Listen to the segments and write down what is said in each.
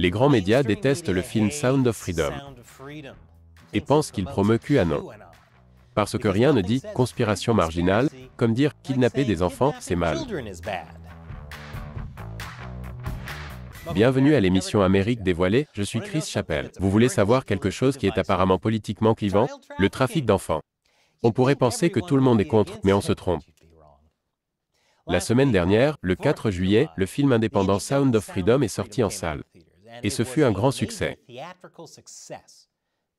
Les grands médias détestent le film Sound of Freedom et pensent qu'il promeut QAnon. Parce que rien ne dit « conspiration marginale », comme dire « kidnapper des enfants, c'est mal ». Bienvenue à l'émission Amérique dévoilée, je suis Chris Chappell. Vous voulez savoir quelque chose qui est apparemment politiquement clivant? Le trafic d'enfants. On pourrait penser que tout le monde est contre, mais on se trompe. La semaine dernière, le 4 juillet, le film indépendant Sound of Freedom est sorti en salle. Et ce fut un grand succès.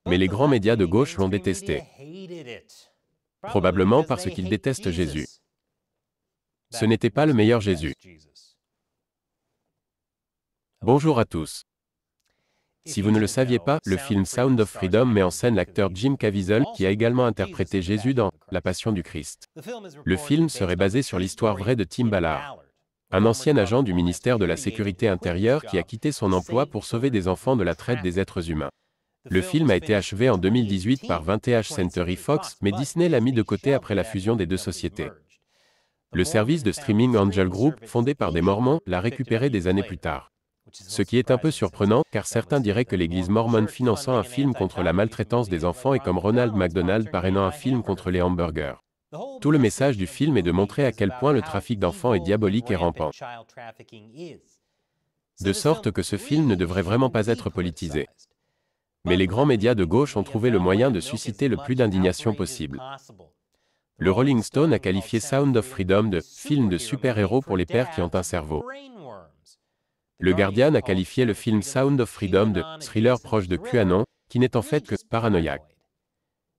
Mais les grands médias de gauche l'ont détesté. Probablement parce qu'ils détestent Jésus. Ce n'était pas le meilleur Jésus. Bonjour à tous. Si vous ne le saviez pas, le film Sound of Freedom met en scène l'acteur Jim Caviezel qui a également interprété Jésus dans La Passion du Christ. Le film serait basé sur l'histoire vraie de Tim Ballard, un ancien agent du ministère de la Sécurité intérieure qui a quitté son emploi pour sauver des enfants de la traite des êtres humains. Le film a été achevé en 2018 par 20th Century Fox, mais Disney l'a mis de côté après la fusion des deux sociétés. Le service de streaming Angel Group, fondé par des Mormons, l'a récupéré des années plus tard. Ce qui est un peu surprenant, car certains diraient que l'église mormone finançant un film contre la maltraitance des enfants est comme Ronald McDonald parrainant un film contre les hamburgers. Tout le message du film est de montrer à quel point le trafic d'enfants est diabolique et rampant. De sorte que ce film ne devrait vraiment pas être politisé. Mais les grands médias de gauche ont trouvé le moyen de susciter le plus d'indignation possible. Le Rolling Stone a qualifié Sound of Freedom de « film de super-héros pour les pères qui ont un cerveau ». Le Guardian a qualifié le film Sound of Freedom de « thriller proche de QAnon », qui n'est en fait que « paranoïaque ».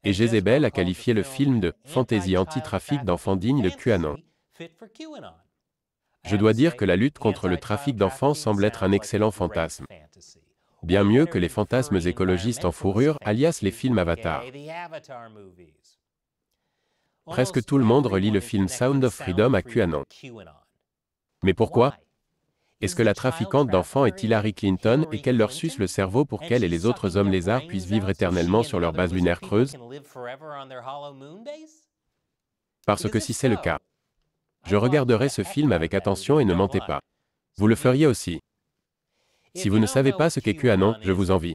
Et Jezebel a qualifié le film de « fantaisie anti-trafic d'enfants digne de QAnon ». Je dois dire que la lutte contre le trafic d'enfants semble être un excellent fantasme. Bien mieux que les fantasmes écologistes en fourrure, alias les films Avatar. Presque tout le monde relie le film Sound of Freedom à QAnon. Mais pourquoi? Est-ce que la trafiquante d'enfants est Hillary Clinton et qu'elle leur suce le cerveau pour qu'elle et les autres hommes lézards puissent vivre éternellement sur leur base lunaire creuse? Parce que si c'est le cas, je regarderai ce film avec attention et ne mentez pas. Vous le feriez aussi. Si vous ne savez pas ce qu'est QAnon, je vous envie.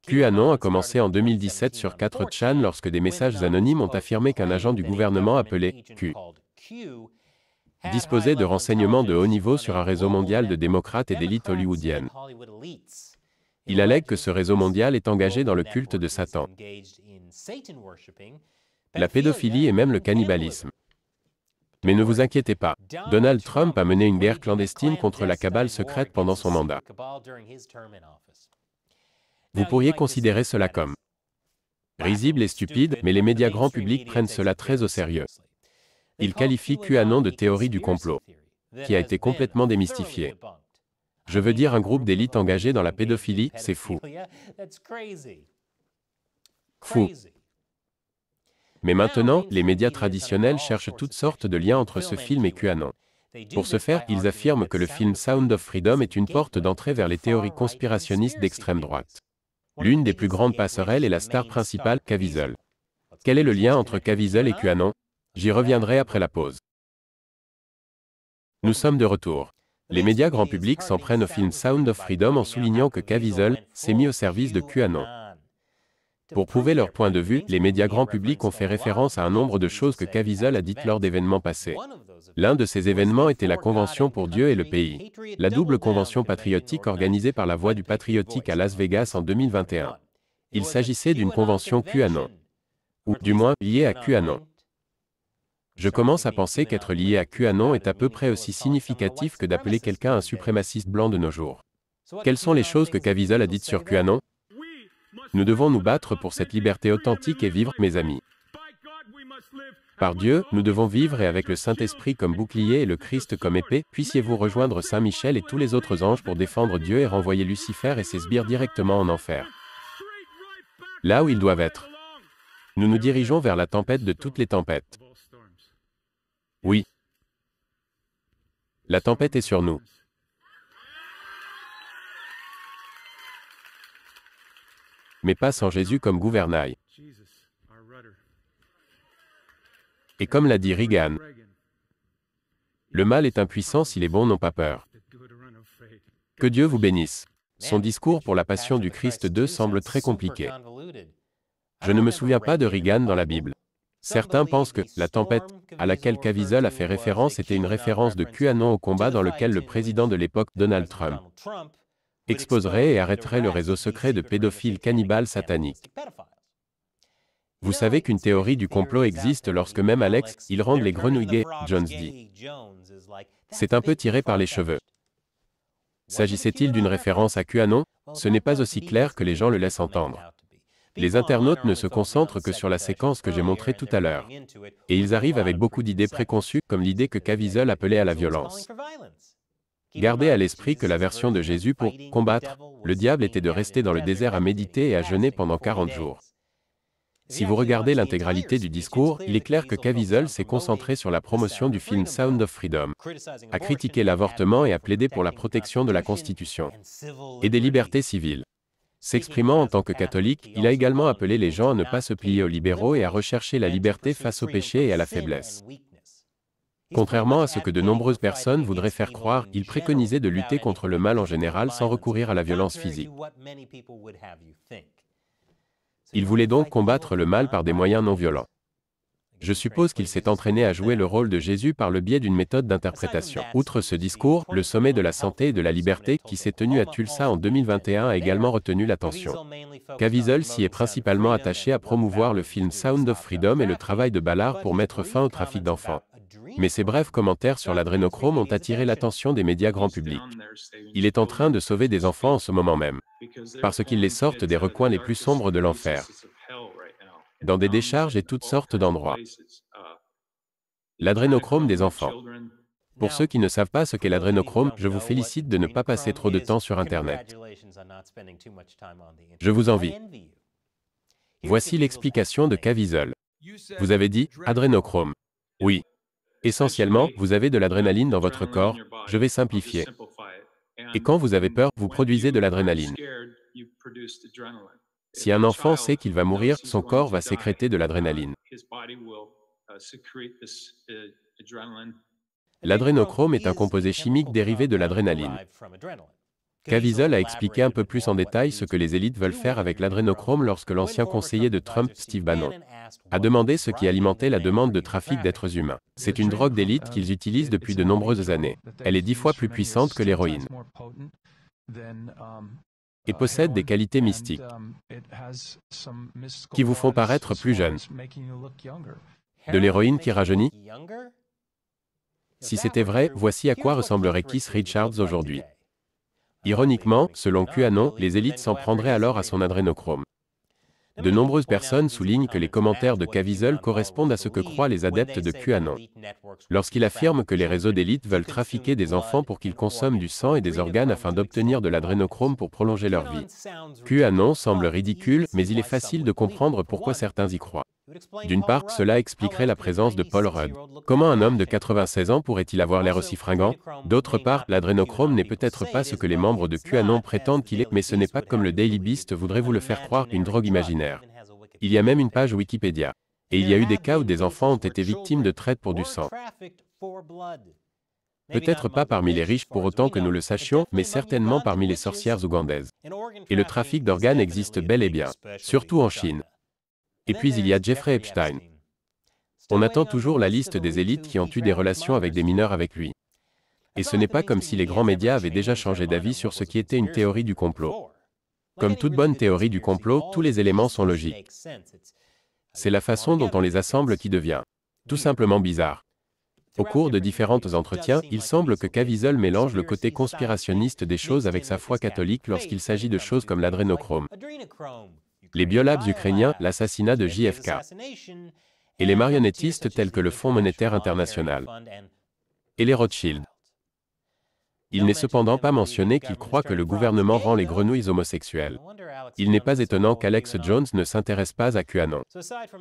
QAnon a commencé en 2017 sur 4chan lorsque des messages anonymes ont affirmé qu'un agent du gouvernement appelé Q disposait de renseignements de haut niveau sur un réseau mondial de démocrates et d'élites hollywoodiennes. Il allègue que ce réseau mondial est engagé dans le culte de Satan, la pédophilie et même le cannibalisme. Mais ne vous inquiétez pas, Donald Trump a mené une guerre clandestine contre la cabale secrète pendant son mandat. Vous pourriez considérer cela comme risible et stupide, mais les médias grand public prennent cela très au sérieux. Ils qualifient QAnon de théorie du complot, qui a été complètement démystifiée. Je veux dire un groupe d'élites engagées dans la pédophilie, c'est fou. Fou. Mais maintenant, les médias traditionnels cherchent toutes sortes de liens entre ce film et QAnon. Pour ce faire, ils affirment que le film Sound of Freedom est une porte d'entrée vers les théories conspirationnistes d'extrême droite. L'une des plus grandes passerelles est la star principale, Caviezel. Quel est le lien entre Caviezel et QAnon? J'y reviendrai après la pause. Nous sommes de retour. Les médias grand public s'en prennent au film Sound of Freedom en soulignant que Caviezel s'est mis au service de QAnon. Pour prouver leur point de vue, les médias grand public ont fait référence à un nombre de choses que Caviezel a dites lors d'événements passés. L'un de ces événements était la Convention pour Dieu et le pays, la double convention patriotique organisée par la Voix du Patriotique à Las Vegas en 2021. Il s'agissait d'une convention QAnon, ou du moins liée à QAnon. Je commence à penser qu'être lié à QAnon est à peu près aussi significatif que d'appeler quelqu'un un suprémaciste blanc de nos jours. Quelles sont les choses que Caviezel a dites sur QAnon? Nous devons nous battre pour cette liberté authentique et vivre, mes amis. Par Dieu, nous devons vivre et avec le Saint-Esprit comme bouclier et le Christ comme épée, puissiez-vous rejoindre Saint Michel et tous les autres anges pour défendre Dieu et renvoyer Lucifer et ses sbires directement en enfer. Là où ils doivent être. Nous nous dirigeons vers la tempête de toutes les tempêtes. Oui. La tempête est sur nous. Mais pas sans Jésus comme gouvernail. Et comme l'a dit Reagan, le mal est impuissant si les bons n'ont pas peur. Que Dieu vous bénisse. Son discours pour la Passion du Christ 2 semble très compliqué. Je ne me souviens pas de Reagan dans la Bible. Certains pensent que la tempête à laquelle Caviezel a fait référence était une référence de QAnon au combat dans lequel le président de l'époque, Donald Trump, exposerait et arrêterait le réseau secret de pédophiles cannibales sataniques. Vous savez qu'une théorie du complot existe lorsque même Alex, il rend les grenouilles gays, Jones dit. C'est un peu tiré par les cheveux. S'agissait-il d'une référence à QAnon? Ce n'est pas aussi clair que les gens le laissent entendre. Les internautes ne se concentrent que sur la séquence que j'ai montrée tout à l'heure. Et ils arrivent avec beaucoup d'idées préconçues, comme l'idée que Caviezel appelait à la violence. Gardez à l'esprit que la version de Jésus pour combattre le diable était de rester dans le désert à méditer et à jeûner pendant 40 jours. Si vous regardez l'intégralité du discours, il est clair que Caviezel s'est concentré sur la promotion du film Sound of Freedom, à critiquer l'avortement et à plaider pour la protection de la Constitution et des libertés civiles. S'exprimant en tant que catholique, il a également appelé les gens à ne pas se plier aux libéraux et à rechercher la liberté face au péché et à la faiblesse. Contrairement à ce que de nombreuses personnes voudraient faire croire, il préconisait de lutter contre le mal en général sans recourir à la violence physique. Il voulait donc combattre le mal par des moyens non violents. Je suppose qu'il s'est entraîné à jouer le rôle de Jésus par le biais d'une méthode d'interprétation. Outre ce discours, le sommet de la santé et de la liberté qui s'est tenu à Tulsa en 2021 a également retenu l'attention. Caviezel s'y est principalement attaché à promouvoir le film Sound of Freedom et le travail de Ballard pour mettre fin au trafic d'enfants. Mais ses brefs commentaires sur l'adrénochrome ont attiré l'attention des médias grand public. Il est en train de sauver des enfants en ce moment même, parce qu'ils les sortent des recoins les plus sombres de l'enfer, dans des décharges et toutes sortes d'endroits. L'adrénochrome des enfants. Pour ceux qui ne savent pas ce qu'est l'adrénochrome, je vous félicite de ne pas passer trop de temps sur Internet. Je vous envie. Voici l'explication de Caviezel. Vous avez dit, adrénochrome. Oui. Essentiellement, vous avez de l'adrénaline dans votre corps, je vais simplifier. Et quand vous avez peur, vous produisez de l'adrénaline. Si un enfant sait qu'il va mourir, son corps va sécréter de l'adrénaline. L'adrénochrome est un composé chimique dérivé de l'adrénaline. Caviezel a expliqué un peu plus en détail ce que les élites veulent faire avec l'adrénochrome lorsque l'ancien conseiller de Trump, Steve Bannon, a demandé ce qui alimentait la demande de trafic d'êtres humains. C'est une drogue d'élite qu'ils utilisent depuis de nombreuses années. Elle est 10 fois plus puissante que l'héroïne et possède des qualités mystiques qui vous font paraître plus jeune. De l'héroïne qui rajeunit? Si c'était vrai, voici à quoi ressemblerait Keith Richards aujourd'hui. Ironiquement, selon QAnon, les élites s'en prendraient alors à son adrénochrome. De nombreuses personnes soulignent que les commentaires de Caviezel correspondent à ce que croient les adeptes de QAnon. Lorsqu'il affirme que les réseaux d'élite veulent trafiquer des enfants pour qu'ils consomment du sang et des organes afin d'obtenir de l'adrénochrome pour prolonger leur vie. QAnon semble ridicule, mais il est facile de comprendre pourquoi certains y croient. D'une part, cela expliquerait la présence de Paul Rudd. Comment un homme de 96 ans pourrait-il avoir l'air aussi fringant? D'autre part, l'adrénochrome n'est peut-être pas ce que les membres de QAnon prétendent qu'il est, mais ce n'est pas comme le Daily Beast voudrait vous le faire croire, une drogue imaginaire. Il y a même une page Wikipédia. Et il y a eu des cas où des enfants ont été victimes de traite pour du sang. Peut-être pas parmi les riches pour autant que nous le sachions, mais certainement parmi les sorcières ougandaises. Et le trafic d'organes existe bel et bien, surtout en Chine. Et puis il y a Jeffrey Epstein. On attend toujours la liste des élites qui ont eu des relations avec des mineurs avec lui. Et ce n'est pas comme si les grands médias avaient déjà changé d'avis sur ce qui était une théorie du complot. Comme toute bonne théorie du complot, tous les éléments sont logiques. C'est la façon dont on les assemble qui devient tout simplement bizarre. Au cours de différents entretiens, il semble que Caviezel mélange le côté conspirationniste des choses avec sa foi catholique lorsqu'il s'agit de choses comme l'adrénochrome, les biolabs ukrainiens, l'assassinat de JFK, et les marionnettistes tels que le Fonds monétaire international et les Rothschild. Il n'est cependant pas mentionné qu'il croit que le gouvernement rend les grenouilles homosexuelles. Il n'est pas étonnant qu'Alex Jones ne s'intéresse pas à QAnon.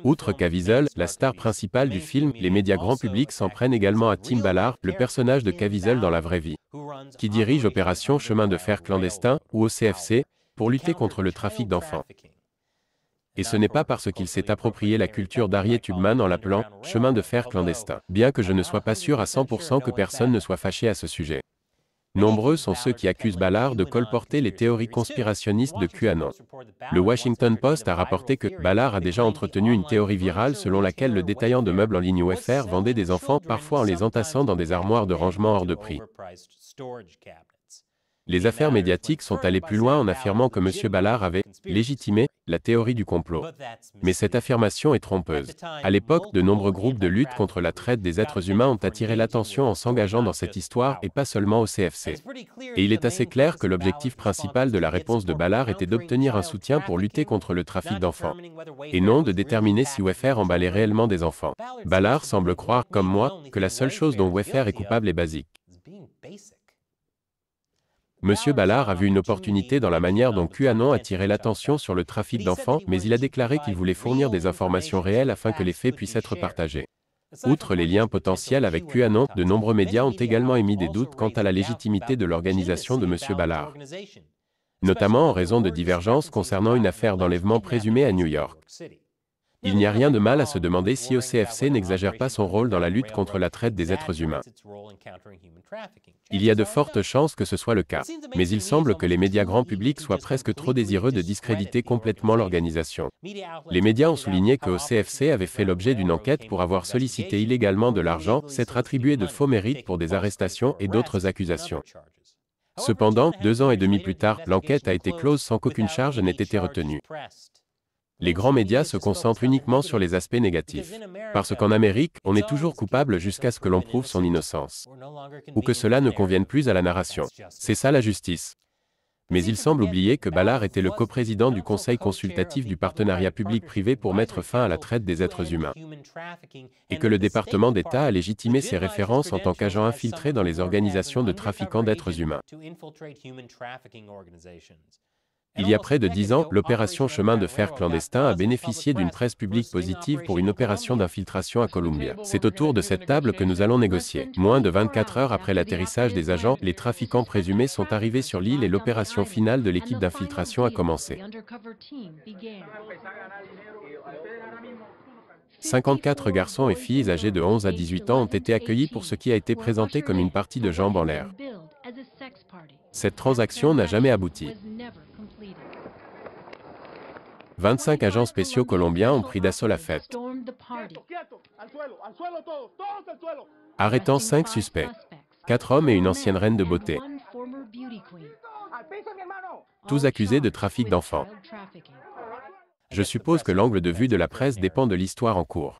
Outre Caviezel, la star principale du film, les médias grand public s'en prennent également à Tim Ballard, le personnage de Caviezel dans la vraie vie, qui dirige Opération Chemin de fer clandestin, ou OCFC, pour lutter contre le trafic d'enfants. Et ce n'est pas parce qu'il s'est approprié la culture d'Harriet Tubman en l'appelant « chemin de fer clandestin », bien que je ne sois pas sûr à 100% que personne ne soit fâché à ce sujet. Nombreux sont ceux qui accusent Ballard de colporter les théories conspirationnistes de QAnon. Le Washington Post a rapporté que Ballard a déjà entretenu une théorie virale selon laquelle le détaillant de meubles en ligne UFR vendait des enfants parfois en les entassant dans des armoires de rangement hors de prix. Les affaires médiatiques sont allées plus loin en affirmant que M. Ballard avait légitimé la théorie du complot. Mais cette affirmation est trompeuse. À l'époque, de nombreux groupes de lutte contre la traite des êtres humains ont attiré l'attention en s'engageant dans cette histoire et pas seulement au CFC. Et il est assez clair que l'objectif principal de la réponse de Ballard était d'obtenir un soutien pour lutter contre le trafic d'enfants, et non de déterminer si UFR emballait réellement des enfants. Ballard semble croire, comme moi, que la seule chose dont UFR est coupable est basique. Monsieur Ballard a vu une opportunité dans la manière dont QAnon attirait l'attention sur le trafic d'enfants, mais il a déclaré qu'il voulait fournir des informations réelles afin que les faits puissent être partagés. Outre les liens potentiels avec QAnon, de nombreux médias ont également émis des doutes quant à la légitimité de l'organisation de Monsieur Ballard, notamment en raison de divergences concernant une affaire d'enlèvement présumée à New York. Il n'y a rien de mal à se demander si OCFC n'exagère pas son rôle dans la lutte contre la traite des êtres humains. Il y a de fortes chances que ce soit le cas, mais il semble que les médias grand public soient presque trop désireux de discréditer complètement l'organisation. Les médias ont souligné que OCFC avait fait l'objet d'une enquête pour avoir sollicité illégalement de l'argent, s'être attribué de faux mérites pour des arrestations et d'autres accusations. Cependant, 2 ans et demi plus tard, l'enquête a été close sans qu'aucune charge n'ait été retenue. Les grands médias se concentrent uniquement sur les aspects négatifs. Parce qu'en Amérique, on est toujours coupable jusqu'à ce que l'on prouve son innocence. Ou que cela ne convienne plus à la narration. C'est ça la justice. Mais il semble oublier que Ballard était le coprésident du Conseil consultatif du partenariat public-privé pour mettre fin à la traite des êtres humains. Et que le département d'État a légitimé ses références en tant qu'agent infiltré dans les organisations de trafiquants d'êtres humains. Il y a près de 10 ans, l'opération Chemin de fer clandestin a bénéficié d'une presse publique positive pour une opération d'infiltration à Columbia. C'est autour de cette table que nous allons négocier. Moins de 24 heures après l'atterrissage des agents, les trafiquants présumés sont arrivés sur l'île et l'opération finale de l'équipe d'infiltration a commencé. 54 garçons et filles âgés de 11 à 18 ans ont été accueillis pour ce qui a été présenté comme une partie de jambes en l'air. Cette transaction n'a jamais abouti. 25 agents spéciaux colombiens ont pris d'assaut la fête, arrêtant 5 suspects, 4 hommes et une ancienne reine de beauté, tous accusés de trafic d'enfants. Je suppose que l'angle de vue de la presse dépend de l'histoire en cours.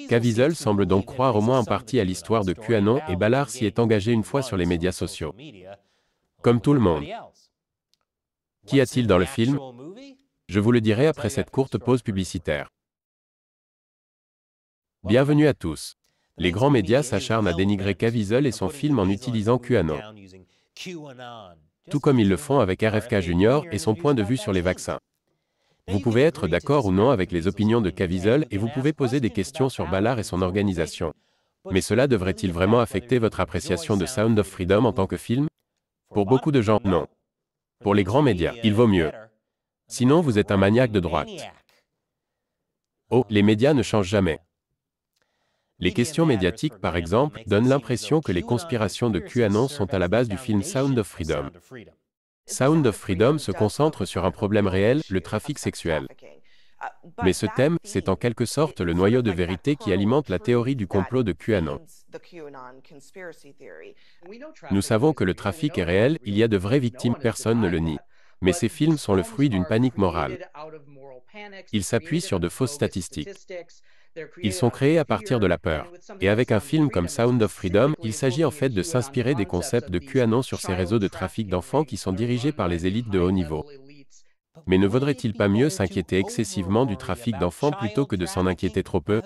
Caviezel semble donc croire au moins en partie à l'histoire de QAnon et Ballard s'y est engagé une fois sur les médias sociaux. Comme tout le monde. Qu'y a-t-il dans le film ? Je vous le dirai après cette courte pause publicitaire. Bienvenue à tous. Les grands médias s'acharnent à dénigrer Caviezel et son film en utilisant QAnon. Tout comme ils le font avec RFK Jr. et son point de vue sur les vaccins. Vous pouvez être d'accord ou non avec les opinions de Caviezel et vous pouvez poser des questions sur Ballard et son organisation. Mais cela devrait-il vraiment affecter votre appréciation de Sound of Freedom en tant que film ? Pour beaucoup de gens, non. Pour les grands médias, il vaut mieux. Sinon, vous êtes un maniaque de droite. Oh, les médias ne changent jamais. Les questions médiatiques, par exemple, donnent l'impression que les conspirations de QAnon sont à la base du film Sound of Freedom. Sound of Freedom se concentre sur un problème réel, le trafic sexuel. Mais ce thème, c'est en quelque sorte le noyau de vérité qui alimente la théorie du complot de QAnon. Nous savons que le trafic est réel, il y a de vraies victimes, personne ne le nie. Mais ces films sont le fruit d'une panique morale. Ils s'appuient sur de fausses statistiques. Ils sont créés à partir de la peur. Et avec un film comme Sound of Freedom, il s'agit en fait de s'inspirer des concepts de QAnon sur ces réseaux de trafic d'enfants qui sont dirigés par les élites de haut niveau. Mais ne vaudrait-il pas mieux s'inquiéter excessivement du trafic d'enfants plutôt que de s'en inquiéter trop peu ?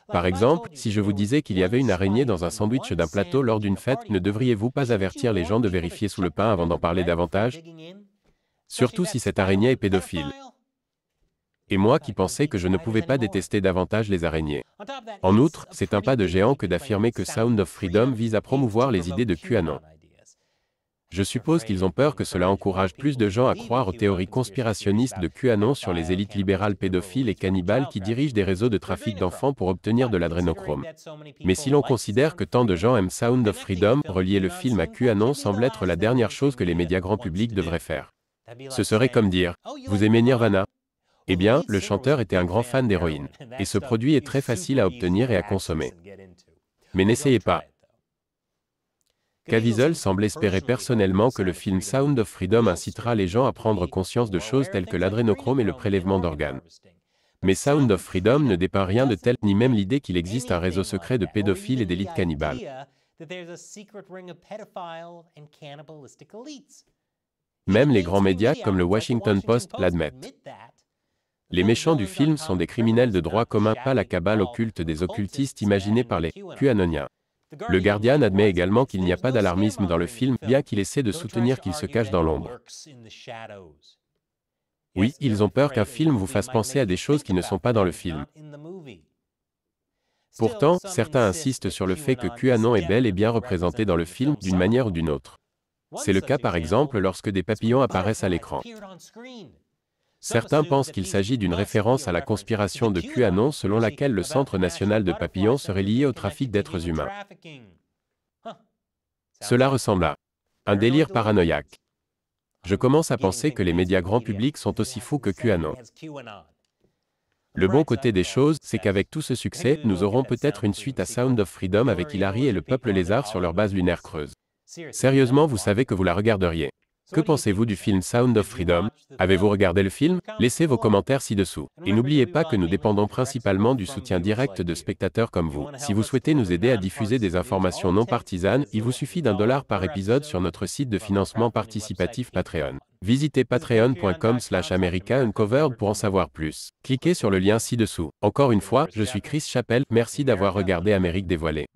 Par exemple, si je vous disais qu'il y avait une araignée dans un sandwich d'un plateau lors d'une fête, ne devriez-vous pas avertir les gens de vérifier sous le pain avant d'en parler davantage ? Surtout si cette araignée est pédophile. Et moi qui pensais que je ne pouvais pas détester davantage les araignées. En outre, c'est un pas de géant que d'affirmer que Sound of Freedom vise à promouvoir les idées de QAnon. Je suppose qu'ils ont peur que cela encourage plus de gens à croire aux théories conspirationnistes de QAnon sur les élites libérales pédophiles et cannibales qui dirigent des réseaux de trafic d'enfants pour obtenir de l'adrénochrome. Mais si l'on considère que tant de gens aiment Sound of Freedom, relier le film à QAnon semble être la dernière chose que les médias grand public devraient faire. Ce serait comme dire « Vous aimez Nirvana ?» Eh bien, le chanteur était un grand fan d'héroïne, et ce produit est très facile à obtenir et à consommer. Mais n'essayez pas. Caviezel semble espérer personnellement que le film Sound of Freedom incitera les gens à prendre conscience de choses telles que l'adrénochrome et le prélèvement d'organes. Mais Sound of Freedom ne dépeint rien de tel, ni même l'idée qu'il existe un réseau secret de pédophiles et d'élites cannibales. Même les grands médias comme le Washington Post l'admettent. Les méchants du film sont des criminels de droit commun, pas la cabale occulte des occultistes imaginés par les QAnoniens. Le Guardian admet également qu'il n'y a pas d'alarmisme dans le film, bien qu'il essaie de soutenir qu'il se cache dans l'ombre. Oui, ils ont peur qu'un film vous fasse penser à des choses qui ne sont pas dans le film. Pourtant, certains insistent sur le fait que QAnon est bel et bien représenté dans le film, d'une manière ou d'une autre. C'est le cas par exemple lorsque des papillons apparaissent à l'écran. Certains pensent qu'il s'agit d'une référence à la conspiration de QAnon selon laquelle le Centre national de papillons serait lié au trafic d'êtres humains. Cela ressemble à un délire paranoïaque. Je commence à penser que les médias grand public sont aussi fous que QAnon. Le bon côté des choses, c'est qu'avec tout ce succès, nous aurons peut-être une suite à Sound of Freedom avec Hilary et le peuple lézard sur leur base lunaire creuse. Sérieusement, vous savez que vous la regarderiez. Que pensez-vous du film Sound of Freedom? Avez-vous regardé le film? Laissez vos commentaires ci-dessous. Et n'oubliez pas que nous dépendons principalement du soutien direct de spectateurs comme vous. Si vous souhaitez nous aider à diffuser des informations non partisanes, il vous suffit d'$1 par épisode sur notre site de financement participatif Patreon. Visitez patreon.com/americauncovered pour en savoir plus. Cliquez sur le lien ci-dessous. Encore une fois, je suis Chris Chappell, merci d'avoir regardé Amérique dévoilée.